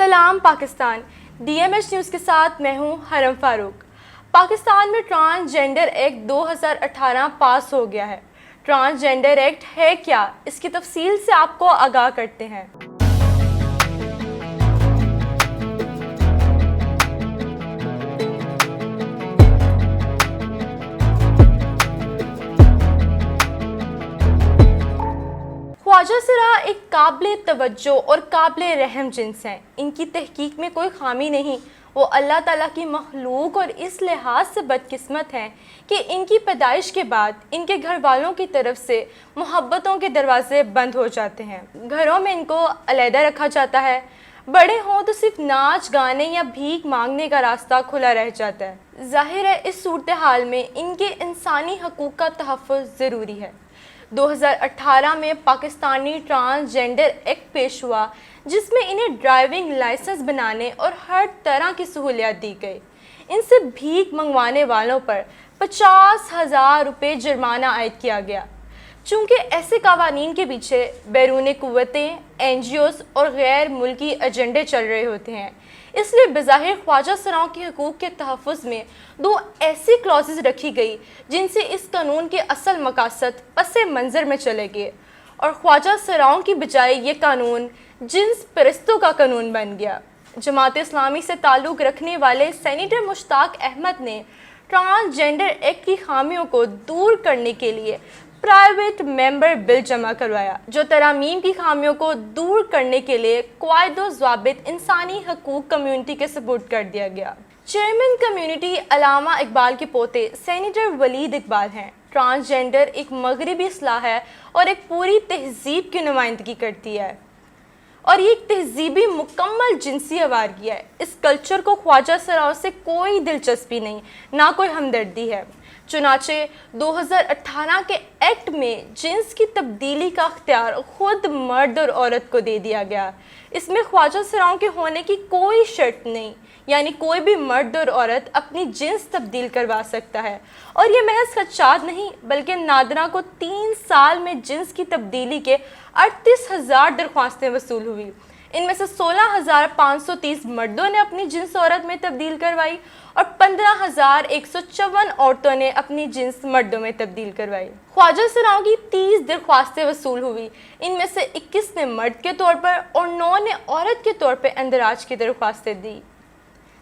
सलाम Pakistan. DMH news के साथ मैं हूँ हरम फारूक। पाकिस्तान में ट्रांसजेंडर एक्ट 2018 पास हो गया है। ट्रांसजेंडर एक्ट है क्या, इसकी तफसील से आपको आगाह करते हैं। ख्वाजा सरा एक काबिल तवज्जो और काबिल रहम जिन्स हैं। इनकी तहकीक में कोई खामी नहीं। वो अल्लाह ताला की मखलूक और इस लिहाज से बदकिस्मत हैं कि इनकी पैदाइश के बाद इनके घर वालों की तरफ से मोहब्बतों के दरवाजे बंद हो जाते हैं। घरों में इनको अलहदा रखा जाता है। बड़े हों तो सिर्फ नाच गाने या भीख मांगने का रास्ता खुला रह जाता है। जाहिर है इस सूरत हाल में इनके इंसानी हकूक़ का तहफ़्फ़ुज़ ज़रूरी है। 2018 में पाकिस्तानी ट्रांसजेंडर एक्ट पेश हुआ, जिसमें इन्हें ड्राइविंग लाइसेंस बनाने और हर तरह की सहूलियत दी गई। इनसे भीख मंगवाने वालों पर 50,000 रुपये जुर्माना आयद किया गया। चूँकि ऐसे कवानीन के पीछे बैरून कुव्वतें, NGOs और गैर मुल्की एजेंडे चल रहे होते हैं, इसलिए बज़ाहिर ख्वाजा सराओं के हकूक़ के तहफ़्फ़ुज़ में दो ऐसी क्लॉज़ेस रखी गई जिनसे इस कानून के असल मकासद पसे मंज़र में चले गए और ख्वाजा सराओं की बजाय ये कानून जिन्स परस्तों का कानून बन गया। जमात इस्लामी से ताल्लुक़ रखने वाले सेनेटर मुश्ताक अहमद ने ट्रांसजेंडर एक्ट की खामियों को दूर करने के लिए प्राइवेट मेंबर बिल जमा करवाया, जो तरामीम की खामियों को दूर करने के लिए क़वाइद व ज़वाबित इंसानी हकूक़ कम्यूनिटी के सपुर्द कर दिया गया। चेयरमैन कम्यूनिटी अल्लामा इकबाल के पोते सेनेटर वलीद इकबाल हैं। ट्रांसजेंडर एक मगरबी इस्लाह है और एक पूरी तहज़ीब की नुमाइंदगी करती है और ये एक तहज़ीबी मुकम्मल जिनसी आवारगी है। इस कल्चर को ख्वाजा सराओं से कोई दिलचस्पी नहीं, ना कोई हमदर्दी है। चुनाचे 2018 के एक्ट में जिन्स की तब्दीली का अख्तियार खुद मर्द और औरत को दे दिया गया। इसमें ख्वाजा सराओं के होने की कोई शर्त नहीं, यानी कोई भी मर्द और औरत अपनी जिन्स तब्दील करवा सकता है। और ये महज खदशात नहीं, बल्कि नादरा को 3 साल में जिन्स की तब्दीली के 38,000 दरख्वास्तें वसूल हुई। इनमें से 16,530 मर्दों ने अपनी जिन्स औरत में तब्दील करवाई और 15,154 औरतों ने अपनी जिन्स मर्दों में तब्दील करवाई। ख्वाजा सराओं की 30 दरख्वास्तें वसूल हुई। इनमें से 21 ने मर्द के तौर पर और 9 ने औरत के तौर पर इंदराज की दरख्वास्तें दी।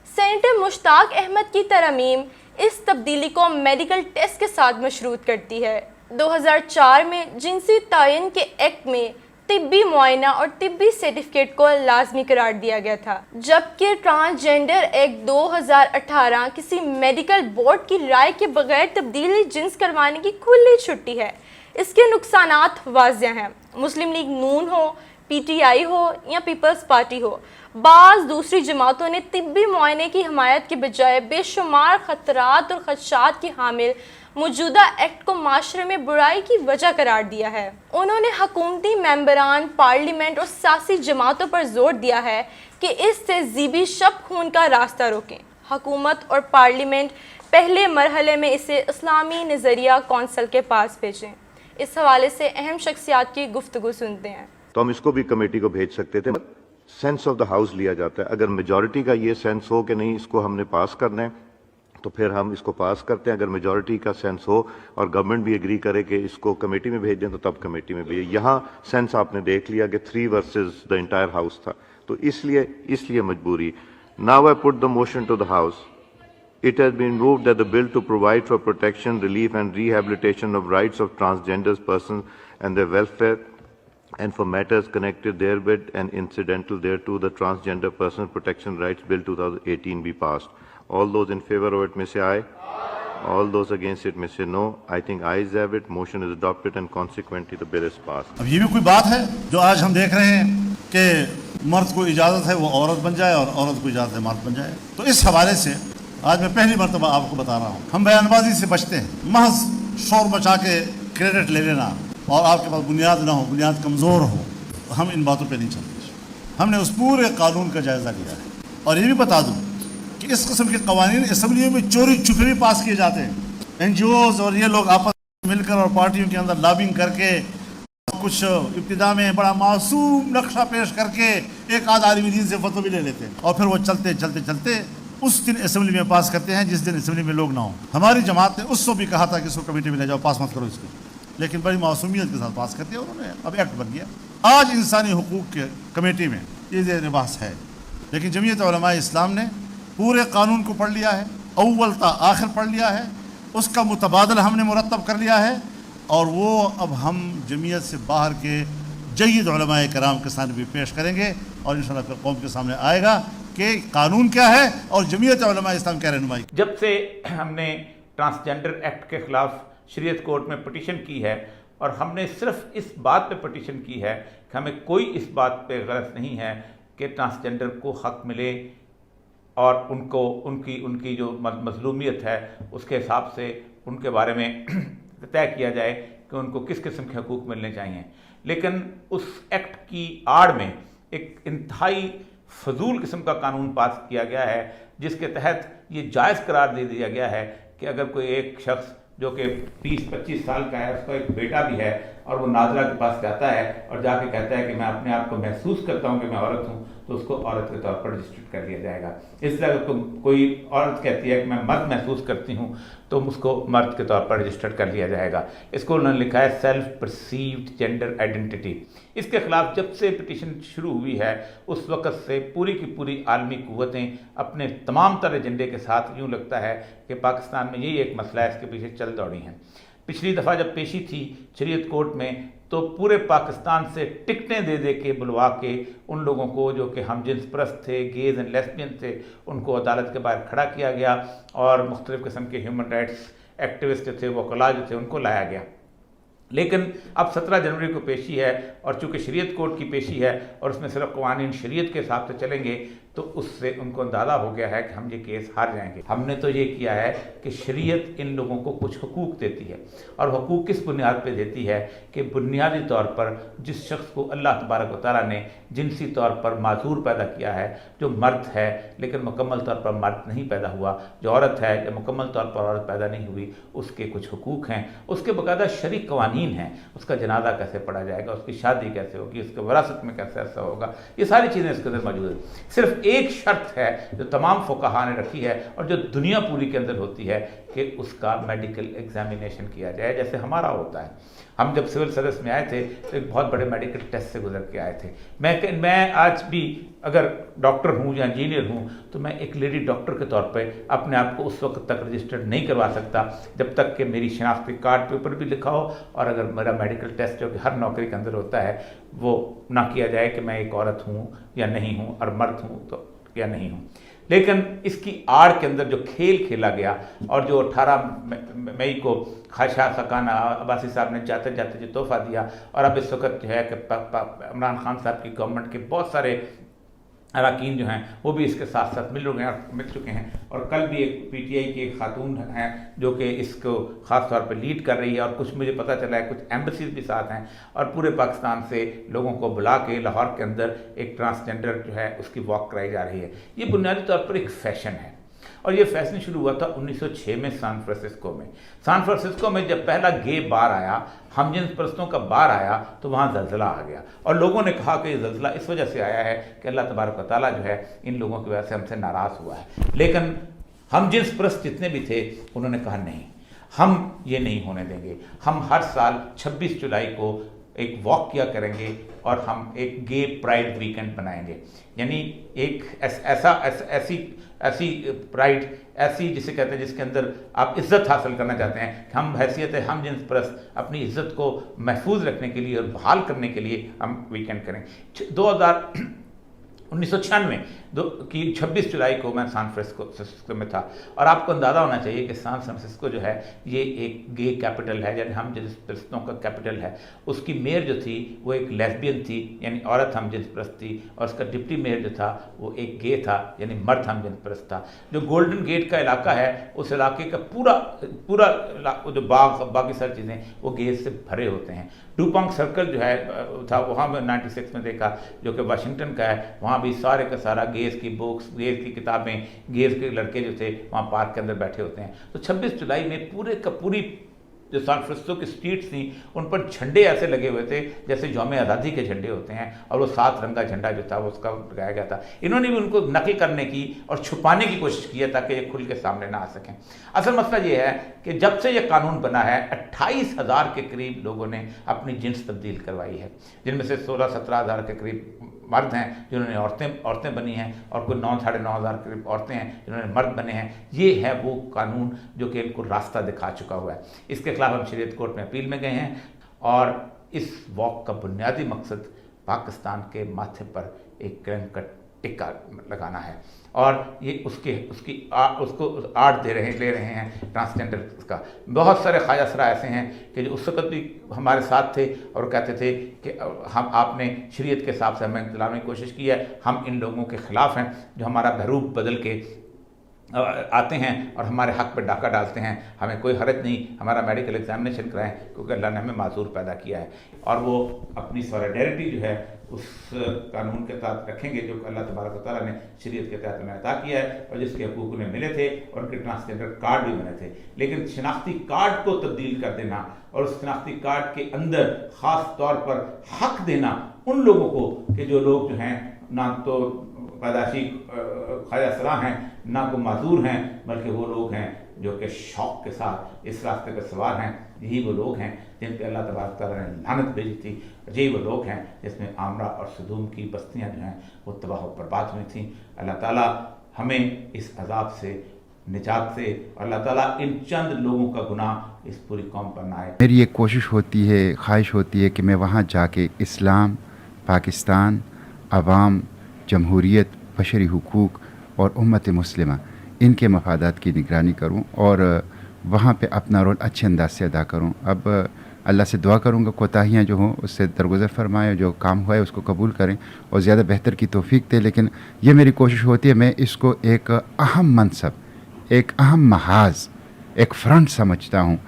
सेनेटर मुश्ताक अहमद की तरमीम इस तब्दीली को मेडिकल टेस्ट के साथ मशरूत करती है। 2004 में जिनसी तयन के एक्ट में तिब्बी मुआयना और तिब्बी सर्टिफिकेट को लाजमी करार दिया गया था, जबकि ट्रांसजेंडर एक्ट 2018 किसी मेडिकल बोर्ड की राय के बगैर तब्दीली जिन्स करवाने की खुली छुट्टी है। इसके नुकसानात वाज़िह हैं। मुस्लिम लीग नून हो, PTI हो या पीपल्स पार्टी हो, बाज़ दूसरी जमातों ने तिब्बी मुआयने की हमायत के बजाय बेशुमार ख़तरात और ख़दशात की हामिल मौजूदा एक्ट को माशरे में बुराई की वजह करार दिया है। उन्होंने हुकूमती मेंबरान, पार्लियामेंट और सियासी जमातों पर जोर दिया है कि इस तहज़ीबी शब खून का रास्ता रोकें। हुकूमत और पार्लियामेंट पहले मरहले में इसे इस्लामी नज़रिया कौंसल के पास भेजें। इस हवाले से अहम शख्सियात की गुफ्तगू सुनते हैं। तो हम इसको भी कमेटी को भेज सकते थे। सेंस ऑफ द हाउस लिया जाता है। अगर मेजॉरिटी का ये सेंस हो कि नहीं इसको हमने पास करना है, तो फिर हम इसको पास करते हैं। अगर मेजॉरिटी का सेंस हो और गवर्नमेंट भी एग्री करे कि इसको कमेटी में भेज दें, तो तब कमेटी में भेजें। यहाँ सेंस आपने देख लिया कि 3 वर्सेस द इंटायर हाउस था, तो इसलिए मजबूरी। Now I put the motion to the house. It has been moved that the bill to provide for protection, relief and rehabilitation of rights of transgender persons and their welfare and for matters connected therewith and incidental thereto, the Transgender Person Protection Rights Bill 2018 be passed. All those in favor of it may say aye. All those against it may say no. I think ayes have it. Motion is adopted and consequently the bill is passed. अब ये भी कोई बात है जो आज हम देख रहे हैं कि मर्द को इजाज़त है वो औरत बन जाए और औरत को इजाज़त है मर्द बन जाए। तो इस हवाले से आज मैं पहली मरतबा आपको बता रहा हूँ, हम बयानबाजी से बचते हैं। महज शोर मचा के क्रेडिट ले लेना और आपके पास बुनियाद ना हो, बुनियाद कमज़ोर हो, हम इन बातों पे नहीं चलते। हमने उस पूरे कानून का जायज़ा लिया है। और ये भी बता दूँ कि इस किस्म के कवानीन असम्बलियों में चोरी छुपे भी पास किए जाते हैं। NGOs और ये लोग आपस में मिलकर और पार्टियों के अंदर लॉबिंग करके कुछ इब्तिदा में बड़ा मासूम नक्शा पेश करके एक आध आदमी दीन से फतवा भी ले लेते हैं और फिर वो चलते चलते चलते उस दिन असेंबली में पास करते हैं जिस दिन असेंबली में लोग ना हो। हमारी जमात ने उसको भी कहा था कि इसको कमेटी में ले जाओ, पास मत करो इसको, लेकिन बड़ी मासूमियत के साथ पास कर दिया उन्होंने, अब एक्ट बन गया। आज इंसानी हुकूक के कमेटी में ये ज़ेर बहस है, लेकिन जमीयत उलमा इस्लाम ने पूरे कानून को पढ़ लिया है, अव्वल ता आखिर पढ़ लिया है, उसका मुतबादल हमने मुरतब कर लिया है, और वो अब हम जमीयत से बाहर के जय्यद उलमा कराम के सामने भी पेश करेंगे और इंशाअल्लाह फिर कौम के सामने आएगा कि कानून क्या है और जमीयत उलमा इस्लाम क्या रहनुमाई। जब से हमने ट्रांसजेंडर एक्ट के ख़िलाफ़ शरीयत कोर्ट में पटिशन की है, और हमने सिर्फ इस बात पे पटिशन की है कि हमें कोई इस बात पे गरज नहीं है कि ट्रांसजेंडर को हक़ मिले और उनको उनकी जो मज़लूमियत है उसके हिसाब से उनके बारे में तय किया जाए कि उनको किस किस्म के हकूक़ मिलने चाहिए। लेकिन उस एक्ट की आड़ में एक इंतहाई फजूल किस्म का कानून पास किया गया है, जिसके तहत ये जायज़ करार दे दिया गया है कि अगर कोई एक शख्स जो कि 20-25 साल का है, उसका एक बेटा भी है, और वो नाज़रा के पास जाता है और जाके कहता है कि मैं अपने आप को महसूस करता हूँ कि मैं औरत हूँ, तो उसको औरत के तौर पर रजिस्टर्ड कर दिया जाएगा। इस तरह कोई औरत कहती है कि मैं मर्द महसूस करती हूँ, तो उसको मर्द के तौर पर रजिस्टर्ड कर लिया जाएगा। इसको उन्होंने लिखा है सेल्फ परसीव्ड जेंडर आइडेंटिटी। इसके ख़िलाफ़ जब से पिटीशन शुरू हुई है उस वक़्त से पूरी की पूरी आलमी क़ुव्वतें अपने तमाम तरह एजेंडे के साथ, यूँ लगता है कि पाकिस्तान में यही एक मसला है, इसके पीछे चल दौड़ी हैं। पिछली दफ़ा जब पेशी थी शरीयत कोर्ट में, तो पूरे पाकिस्तान से टिकटें दे दे के बुलवा के उन लोगों को जो कि हम जिन्स परस्त थे, गेज एंड लेस्बियन थे, उनको अदालत के बाहर खड़ा किया गया, और मुख्तलिफ़ किस्म के ह्यूमन राइट्स एक्टिविस्ट थे, वकला जो थे, उनको लाया गया। लेकिन अब 17 जनवरी को पेशी है, और चूँकि शरीयत कोर्ट की पेशी है और उसमें सिर्फ कवानीन शरीयत के हिसाब से चलेंगे, तो उससे उनको अंदाज़ा हो गया है कि हम ये केस हार जाएंगे। हमने तो ये किया है कि शरीयत इन लोगों को कुछ हुकूक देती है, और हुकूक किस बुनियाद पे देती है कि बुनियादी तौर पर जिस शख्स को अल्लाह तबारक व तआला ने जिनसी तौर पर माजूर पैदा किया है, जो मर्द है लेकिन मुकम्मल तौर पर मर्द नहीं पैदा हुआ, जो औरत है या मुकम्मल तौर पर औरत पैदा नहीं हुई, उसके कुछ हुकूक हैं, उसके बाकायदा शरई कवानीन हैं। उसका जनाजा कैसे पढ़ा जाएगा, उसकी शादी कैसे होगी, उसके वरासत में कैसे ऐसा होगा, ये सारी चीज़ें इसके अंदर मौजूद हैं। सिर्फ एक शर्त है जो तमाम फुक़हा ने रखी है और जो दुनिया पूरी के अंदर होती है कि उसका मेडिकल एग्जामिनेशन किया जाए, जैसे हमारा होता है। हम जब सिविल सर्विस में आए थे तो एक बहुत बड़े मेडिकल टेस्ट से गुजर के आए थे। मैं आज भी अगर डॉक्टर हूँ या इंजीनियर हूँ तो मैं एक लेडी डॉक्टर के तौर पे अपने आप को उस वक्त तक रजिस्टर्ड नहीं करवा सकता जब तक कि मेरी शनाख्ती कार्ड पे ऊपर भी लिखा हो, और अगर मेरा मेडिकल टेस्ट जो कि हर नौकरी के अंदर होता है वो ना किया जाए कि मैं एक औरत हूँ या नहीं हूँ, और मर्द हूँ तो या नहीं हूँ। लेकिन इसकी आड़ के अंदर जो खेल खेला गया, और जो 18 मई को ख़ाशा सकाना अब्बासी साहब ने जाते जाते जो तोहफ़ा दिया, और अब इस वक्त जो है कि इमरान खान साहब की गवर्नमेंट के बहुत सारे अरकान जो हैं वो भी इसके साथ साथ मिल चुके हैं। और कल भी एक PTI की एक खातून हैं जो कि इसको ख़ास तौर पे लीड कर रही है, और कुछ मुझे पता चला है कुछ एम्बेसीज भी साथ हैं, और पूरे पाकिस्तान से लोगों को बुला के लाहौर के अंदर एक ट्रांसजेंडर जो है उसकी वॉक कराई जा रही है। ये बुनियादी तौर पर एक फ़ैशन है, और ये फैशन शुरू हुआ था 1906 में सैन फ्रांसिस्को में। सैन फ्रांसिस्को में जब पहला गे बार आया, हम जिन परस्तों का बार आया, तो वहाँ ज़लज़ला आ गया, और लोगों ने कहा कि ये ज़लज़ला इस वजह से आया है कि अल्लाह तबारक व तआला जो है इन लोगों की वजह से हमसे नाराज़ हुआ है। लेकिन हम जिस परस्त जितने भी थे उन्होंने कहा नहीं, हम ये नहीं होने देंगे। हम हर साल 26 जुलाई को एक वॉक किया करेंगे, और हम एक गे प्राइड वीकेंड बनाएंगे, यानी एक ऐसी प्राइड, ऐसी जिसे कहते हैं जिसके अंदर आप इज़्ज़त हासिल करना चाहते हैं कि हम हैसियत है हम जिन्स परस्त अपनी इज़्ज़त को महफूज रखने के लिए और बहाल करने के लिए हम वीकेंड करें। 1996 की 26 जुलाई को मैं सैन फ्रांसिस्को में था, और आपको अंदाज़ा होना चाहिए कि सैन फ्रांसिस्को जो है ये एक गे कैपिटल है, यानी हम जिन्स परस्तों का कैपिटल है। उसकी मेयर जो थी वो एक लेस्बियन थी, यानी औरत हम जिन्स परस्त थी, और उसका डिप्टी मेयर जो था वो एक गे था, यानी मर्द हम जिन्स परस्त था। जो गोल्डन गेट का इलाका है, उस इलाके का पूरा जो बाकी सारी चीज़ें वो गेज से भरे होते हैं। डूपॉन्ग सर्कल जो है था, वहाँ मैं 96 में देखा, जो कि वाशिंगटन का है, वहाँ भी सारे का सारा गेज की बुक्स, गेज की किताबें, गेज के लड़के जो थे वहाँ पार्क के अंदर बैठे होते हैं। तो 26 जुलाई में पूरे का पूरी जो सैन फ्रांसिस्को की स्ट्रीट्स थी उन पर झंडे ऐसे लगे हुए थे जैसे यौम आज़ादी के झंडे होते हैं, और वो 7 रंग का झंडा जो था वो उसका लगाया गया था। इन्होंने भी उनको नकल करने की और छुपाने की कोशिश की है ताकि ये खुल के सामने ना आ सकें। असल मसला ये है कि जब से ये कानून बना है 28,000 के करीब लोगों ने अपनी जिन्स तब्दील करवाई है, जिनमें से 16-17 हज़ार के करीब मर्द हैं जिन्होंने औरतें बनी हैं, और कोई 9-9.5 हज़ार के करीब औरतें हैं जिन्होंने मर्द बने हैं। ये है वो कानून जो कि इनको रास्ता दिखा चुका हुआ है। इसके खिलाफ हम शरीयत कोर्ट में अपील में गए हैं, और इस वॉक का बुनियादी मकसद पाकिस्तान के माथे पर एक क्रैंक का टिक्का लगाना है, और ये उसको आड़ ले रहे हैं ट्रांसजेंडर का। बहुत सारे ख्वाजा सरा ऐसे हैं कि जो उस वक्त भी हमारे साथ थे और कहते थे कि आपने शरीयत के हिसाब से हमें दिलाने की कोशिश की है, हम इन लोगों के ख़िलाफ़ हैं जो हमारा बहरूप बदल के आते हैं और हमारे हक़ पर डाका डालते हैं। हमें कोई हरज नहीं, हमारा मेडिकल एग्जामिनेशन कराएं, क्योंकि अल्लाह ने हमें माजूर पैदा किया है, और वो अपनी सॉलिडेरिटी जो है उस कानून के तहत रखेंगे जो अल्लाह तबारक व तआला ने शरीयत के तहत उन्हें अता किया है, और जिसके हकूक़ उन्हें मिले थे, और उनके ट्रांसजेंडर कार्ड भी बने थे। लेकिन शनाख्ती कार्ड को तब्दील कर देना और उस शनाख्ती कार्ड के अंदर ख़ास तौर पर हक़ देना उन लोगों को कि जो लोग जो हैं ना तो पैदाशी ख्वाजा सरा हैं, ना को माजूर हैं, बल्कि वो लोग हैं जो कि शौक़ के साथ इस रास्ते पर सवार हैं। यही वो लोग हैं जिन पर अल्लाह तबारक व तआला ने लानत भेजी थी। यही वो लोग हैं जिसमें आमरा और सदूम की बस्तियां जो हैं वो तबाह और बर्बाद हुई थीं। अल्लाह ताला हमें इस अजाब से निजात से, और अल्लाह ताला इन चंद लोगों का गुनाह इस पूरी कौम पर ना आए। मेरी एक कोशिश होती है, ख्वाहिश होती है कि मैं वहाँ जाके इस्लाम, पाकिस्तान, अवाम, जमहूरियत, बशरी हुकूक और उम्मत मुस्लिमा इनके मफादात की निगरानी करूं और वहाँ पे अपना रोल अच्छे अंदाज से अदा करूं। अब अल्लाह से दुआ करूंगा कोताहियाँ जो हों उससे दरगुज़र फरमाए, जो काम हुआ है उसको कबूल करें और ज़्यादा बेहतर की तौफीक दे। लेकिन ये मेरी कोशिश होती है, मैं इसको एक अहम मनसब, एक अहम महाज, एक फ्रंट समझता हूँ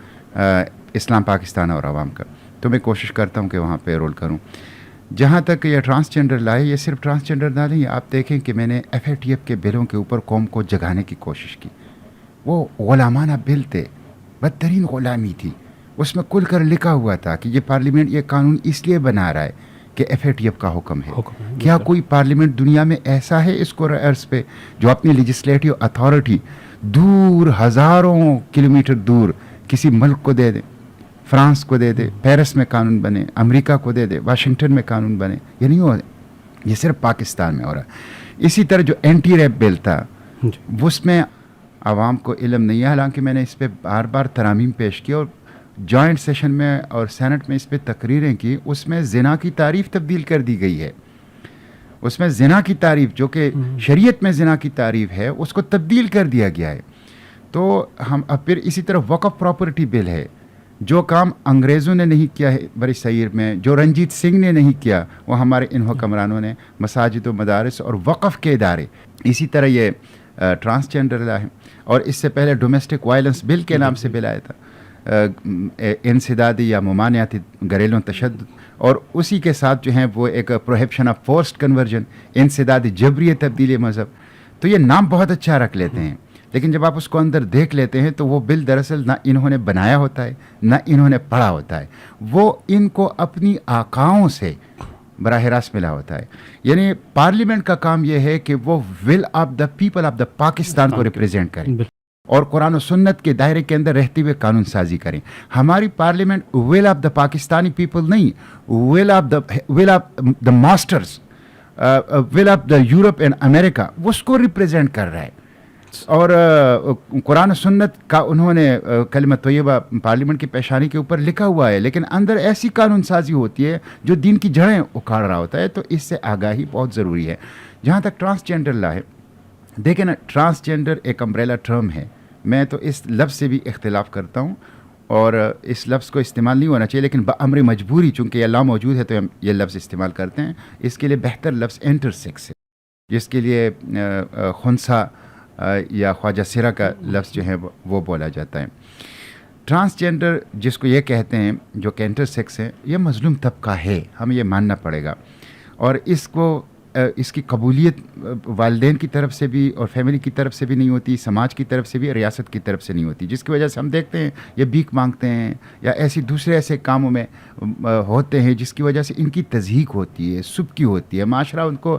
इस्लाम, पाकिस्तान और अवाम का। तो मैं कोशिश करता हूँ कि वहाँ पे रोल करूँ। जहाँ तक ये ट्रांसजेंडर लाए, ये सिर्फ ट्रांसजेंडर ना नहीं, आप देखें कि मैंने FATF के बिलों के ऊपर कौम को जगाने की कोशिश की। वो ग़ुलामाना बिल थे, बदतरीन ग़ुलामी थी। उसमें खुल कर लिखा हुआ था कि ये पार्लियामेंट ये कानून इसलिए बना रहा है कि FATF का हुक्म है। क्या कोई पार्लियामेंट दुनिया में ऐसा है इसको अर्ज़ पे जो अपनी लेजिस्लेटिव अथॉरिटी दूर, हज़ारों किलोमीटर दूर किसी मुल्क को दे दे? फ्रांस को दे दे, पेरिस में कानून बने, अमेरिका को दे दे, वाशिंगटन में कानून बने। ये नहीं हो, ये सिर्फ पाकिस्तान में हो रहा है। इसी तरह जो एंटी रैप बिल था उसमें आवाम को इल्म नहीं है, हालांकि मैंने इस पर बार बार तरामीम पेश की और जॉइंट सेशन में और सेनेट में इस पर तकरीरें की। उसमें ज़िना की तारीफ़ तब्दील कर दी गई है। उसमें ज़िना की तारीफ़ जो कि शरीयत में ज़िना की तारीफ़ है उसको तब्दील कर दिया गया है। तो हम अब फिर इसी तरह वक़फ़ प्रॉपर्टी बिल है, जो काम अंग्रेज़ों ने नहीं किया है बड़ी सईर में, जो रंजीत सिंह ने नहीं किया, वो हमारे इन हुक्मरानों ने मसाजिद व मदारिस और वक़फ़ के इदारे। इसी तरह ये ट्रांसजेंडर ला है, और इससे पहले डोमेस्टिक वायलेंस बिल के नाम से बिल आया था, इंसदादी या मुमानियाती घरेलू तशद्दुद, और उसी के साथ जो है वो एक प्रोहिबिशन ऑफ फोर्स्ड कन्वर्जन, इंसदादी जबरी तब्दीली मज़हब। तो ये नाम बहुत अच्छा रख लेते हैं, लेकिन जब आप उसको अंदर देख लेते हैं तो वो बिल दरअसल ना इन्होंने बनाया होता है ना इन्होंने पढ़ा होता है, वो इनको अपनी आकाओं से बराह रास्त मिला होता है। यानी पार्लियामेंट का काम ये है कि वो will of the people of the Pakistan को रिप्रेजेंट करें और कुरान और सुन्नत के दायरे के अंदर रहते हुए कानून साजी करें। हमारी parliament will of the Pakistani people नहीं, will of the masters, will of the Europe and America, उसको रिप्रेजेंट कर रहा है। और कुरान सुन्नत का उन्होंने कलिमत तय्यबा पार्लियामेंट की पेशानी के ऊपर लिखा हुआ है, लेकिन अंदर ऐसी कानून साजी होती है जो दीन की जड़ें उखाड़ रहा होता है। तो इससे आगाही बहुत ज़रूरी है। जहाँ तक ट्रांसजेंडर ला है, देखें ना, ट्रांसजेंडर एक अम्ब्रेला टर्म है। मैं तो इस लफ्ज़ से भी इख्तिलाफ़ करता हूँ और इस लफ्ज़ को इस्तेमाल नहीं होना चाहिए, लेकिन बअम्र मजबूरी चूँकि ये लॉ मौजूद है तो हम ये लफ्ज़ इस्तेमाल करते हैं। इसके लिए बेहतर लफ्ज़ इंटरसेक्स है, जिसके लिए खुनसा या ख्वाजा सिरा का लफ्ज़ जो है वो बोला जाता है। ट्रांसजेंडर जिसको ये कहते हैं, जो कि इंटरसेक्स है, ये मज़लूम तबका है, हमें ये मानना पड़ेगा। और इसको اس کی قبولیت والدین کی طرف سے بھی اور فیملی کی طرف سے بھی نہیں ہوتی، سماج کی طرف سے بھی، ریاست کی طرف سے نہیں ہوتی، جس کی وجہ سے ہم دیکھتے ہیں یہ بھیک مانگتے ہیں یا دوسرے ایسے کاموں میں ہوتے ہیں جس کی وجہ سے ان کی تضحیک ہوتی ہے، سبکی ہوتی ہے، معاشرہ ان کو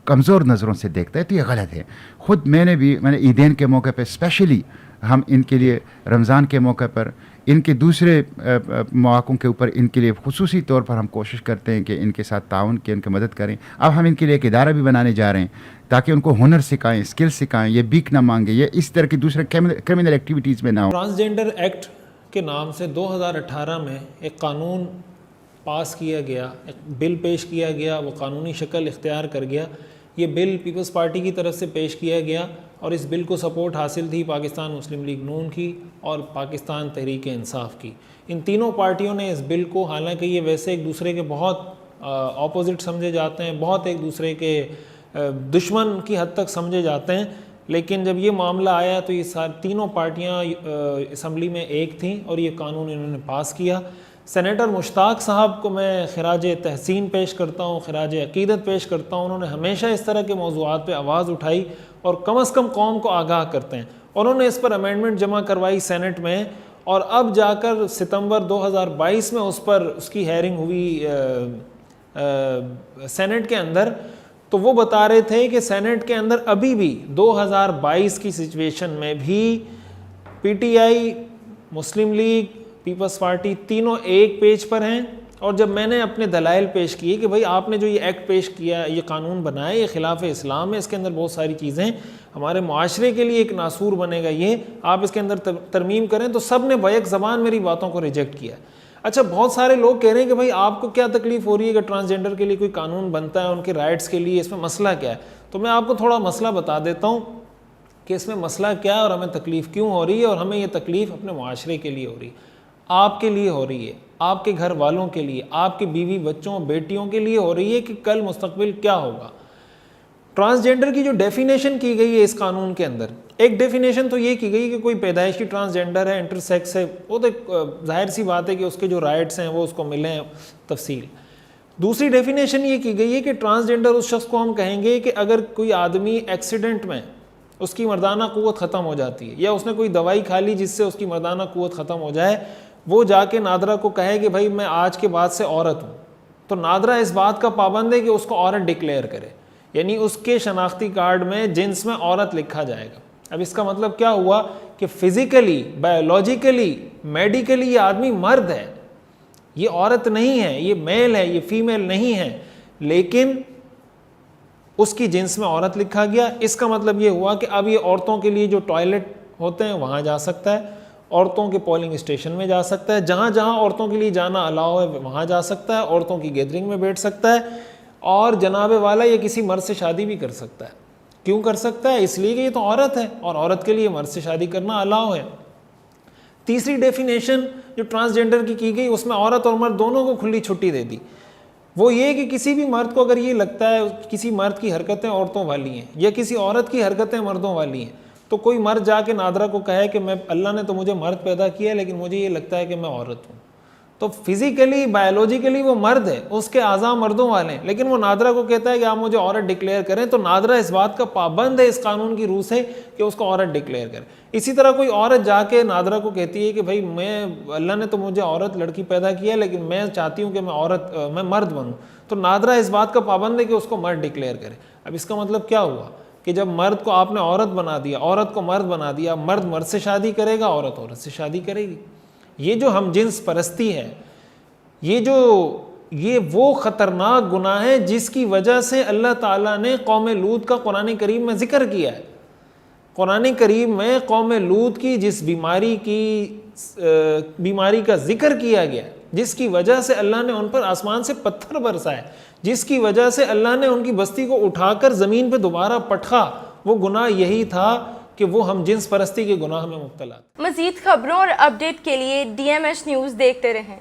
کمزور نظروں سے دیکھتا ہے، تو یہ غلط ہے۔ خود میں نے عیدین کے موقع پہ اسپیشلی ہم ان کے لیے رمضان کے موقع پر، ان کے دوسرے مواقعوں کے اوپر ان کے لیے خصوصی طور پر ہم کوشش کرتے ہیں کہ ان کے ساتھ تعاون کے ان کی مدد کریں۔ اب ہم ان کے لیے ایک ادارہ بھی بنانے جا رہے ہیں تاکہ ان کو ہنر سکھائیں، اسکل سکھائیں، یہ بھیک نہ مانگے، یہ اس طرح کی دوسرے کرمنل ایکٹیویٹیز میں نہ ہو۔ ٹرانسجینڈر ایکٹ کے نام سے 2018 میں ایک قانون پاس کیا گیا، ایک بل پیش کیا گیا، وہ قانونی شکل اختیار کر گیا۔ یہ بل پیپلز پارٹی کی طرف سے پیش کیا گیا اور اس بل کو سپورٹ حاصل تھی پاکستان مسلم لیگ نون کی اور پاکستان تحریک انصاف کی۔ ان تینوں پارٹیوں نے اس بل کو، حالانکہ یہ ویسے ایک دوسرے کے بہت اپوزٹ سمجھے جاتے ہیں، بہت ایک دوسرے کے دشمن کی حد تک سمجھے جاتے ہیں، لیکن جب یہ معاملہ آیا تو یہ تینوں پارٹیاں اسمبلی میں ایک تھیں اور یہ قانون انہوں نے پاس کیا۔ سینیٹر مشتاق صاحب کو میں خراج تحسین پیش کرتا ہوں، خراج عقیدت پیش کرتا ہوں۔ انہوں نے ہمیشہ اس طرح کے موضوعات پہ آواز اٹھائی اور کم از کم قوم کو آگاہ کرتے ہیں۔ انہوں نے اس پر امینڈمنٹ جمع کروائی سینٹ میں، اور اب جا کر ستمبر 2022 میں اس کی ہیئرنگ ہوئی سینٹ کے اندر، تو وہ بتا رہے تھے کہ سینٹ کے اندر ابھی بھی 2022 کی سچویشن میں بھی P T I, Muslim League, Peoples Party تینوں ایک پیج پر ہیں۔ اور جب میں نے اپنے دلائل پیش کیے کہ بھائی آپ نے جو یہ ایکٹ پیش کیا، یہ قانون بنایا، یہ خلاف اسلام ہے، اس کے اندر بہت ساری چیزیں ہمارے معاشرے کے لیے ایک ناسور بنے گا، یہ آپ اس کے اندر ترمیم کریں، تو سب نے بیک زبان میری باتوں کو ریجیکٹ کیا۔ اچھا، بہت سارے لوگ کہہ رہے ہیں کہ بھائی آپ کو کیا تکلیف ہو رہی ہے کہ ٹرانسجینڈر کے لیے کوئی قانون بنتا ہے، ان کے رائٹس کے لیے، اس میں مسئلہ کیا ہے؟ تو میں آپ کو تھوڑا مسئلہ بتا دیتا ہوں کہ اس میں مسئلہ کیا ہے اور ہمیں تکلیف کیوں ہو رہی ہے، اور ہمیں یہ تکلیف اپنے معاشرے کے لیے ہو رہی ہے، آپ کے لیے ہو رہی ہے، آپ کے گھر والوں کے لیے، آپ کے بیوی بچوں بیٹیوں کے لیے ہو رہی ہے کہ کل مستقبل کیا ہوگا۔ ٹرانسجینڈر کی جو ڈیفینیشن کی گئی ہے اس قانون کے اندر، ایک ڈیفینیشن تو یہ کی گئی کہ کوئی پیدائشی ٹرانسجینڈر ہے، انٹرسیکس ہے، وہ تو ظاہر سی بات ہے کہ اس کے جو رائٹس ہیں وہ اس کو ملیں تفصیل۔ دوسری ڈیفینیشن یہ کی گئی ہے کہ ٹرانسجینڈر اس شخص کو ہم کہیں گے کہ اگر کوئی آدمی ایکسیڈنٹ میں اس کی مردانہ قوت ختم ہو جاتی ہے، یا اس نے کوئی دوائی کھا لی جس سے اس کی مردانہ قوت ختم ہو جائے، وہ جا کے نادرا کو کہے کہ بھائی میں آج کے بعد سے عورت ہوں، تو نادرا اس بات کا پابند ہے کہ اس کو عورت ڈکلیئر کرے، یعنی اس کے شناختی کارڈ میں جنس میں عورت لکھا جائے گا۔ اب اس کا مطلب کیا ہوا کہ فزیکلی، بایولوجیکلی، میڈیکلی یہ آدمی مرد ہے، یہ عورت نہیں ہے، یہ میل ہے، یہ فیمیل نہیں ہے، لیکن اس کی جنس میں عورت لکھا گیا۔ اس کا مطلب یہ ہوا کہ اب یہ عورتوں کے لیے جو ٹوائلٹ ہوتے ہیں وہاں جا سکتا ہے، عورتوں کے پولنگ اسٹیشن میں جا سکتا ہے، جہاں جہاں عورتوں کے لیے جانا الاؤ ہے وہاں جا سکتا ہے، عورتوں کی گیدرنگ میں بیٹھ سکتا ہے، اور جناب والا یہ کسی مرد سے شادی بھی کر سکتا ہے۔ کیوں کر سکتا ہے؟ اس لیے کہ یہ تو عورت ہے اور عورت کے لیے مرد سے شادی کرنا الاؤ ہے۔ تیسری ڈیفینیشن جو ٹرانسجینڈر کی گئی، اس میں عورت اور مرد دونوں کو کھلی چھٹی دے دی۔ وہ یہ کہ کسی بھی مرد کو اگر یہ لگتا ہے کسی مرد کی حرکتیں عورتوں والی ہیں یا کسی عورت کی حرکتیں مردوں والی ہیں، تو کوئی مرد جا کے نادرا کو کہے کہ میں، اللہ نے تو مجھے مرد پیدا کیا ہے لیکن مجھے یہ لگتا ہے کہ میں عورت ہوں، تو فزیکلی بایولوجیکلی وہ مرد ہے، اس کے اعضاء مردوں والے ہیں، لیکن وہ نادرا کو کہتا ہے کہ آپ مجھے عورت ڈکلیئر کریں، تو نادرا اس بات کا پابند ہے اس قانون کی روح سے کہ اس کو عورت ڈکلیئر کرے۔ اسی طرح کوئی عورت جا کے نادرا کو کہتی ہے کہ بھائی میں، اللہ نے تو مجھے عورت لڑکی پیدا کیا ہے لیکن میں چاہتی ہوں کہ میں مرد بنوں، تو نادرا اس بات کا پابند ہے کہ اس کو مرد ڈکلیئر کرے۔ اب اس کا مطلب کیا ہوا کہ جب مرد کو آپ نے عورت بنا دیا، عورت کو مرد بنا دیا، مرد مرد سے شادی کرے گا، عورت عورت سے شادی کرے گی۔ یہ جو ہم جنس پرستی ہے، یہ وہ خطرناک گناہ ہے جس کی وجہ سے اللہ تعالیٰ نے قوم لوط کا قرآن کریم میں ذکر کیا ہے۔ قرآن کریم میں قوم لوط کی جس بیماری کا ذکر کیا گیا، جس کی وجہ سے اللہ نے ان پر آسمان سے پتھر برسائے، جس کی وجہ سے اللہ نے ان کی بستی کو اٹھا کر زمین پہ دوبارہ پٹخا، وہ گناہ یہی تھا کہ وہ ہم جنس پرستی کے گناہ میں مبتلا۔ مزید خبروں اور اپڈیٹ کے لیے DMH نیوز دیکھتے رہیں۔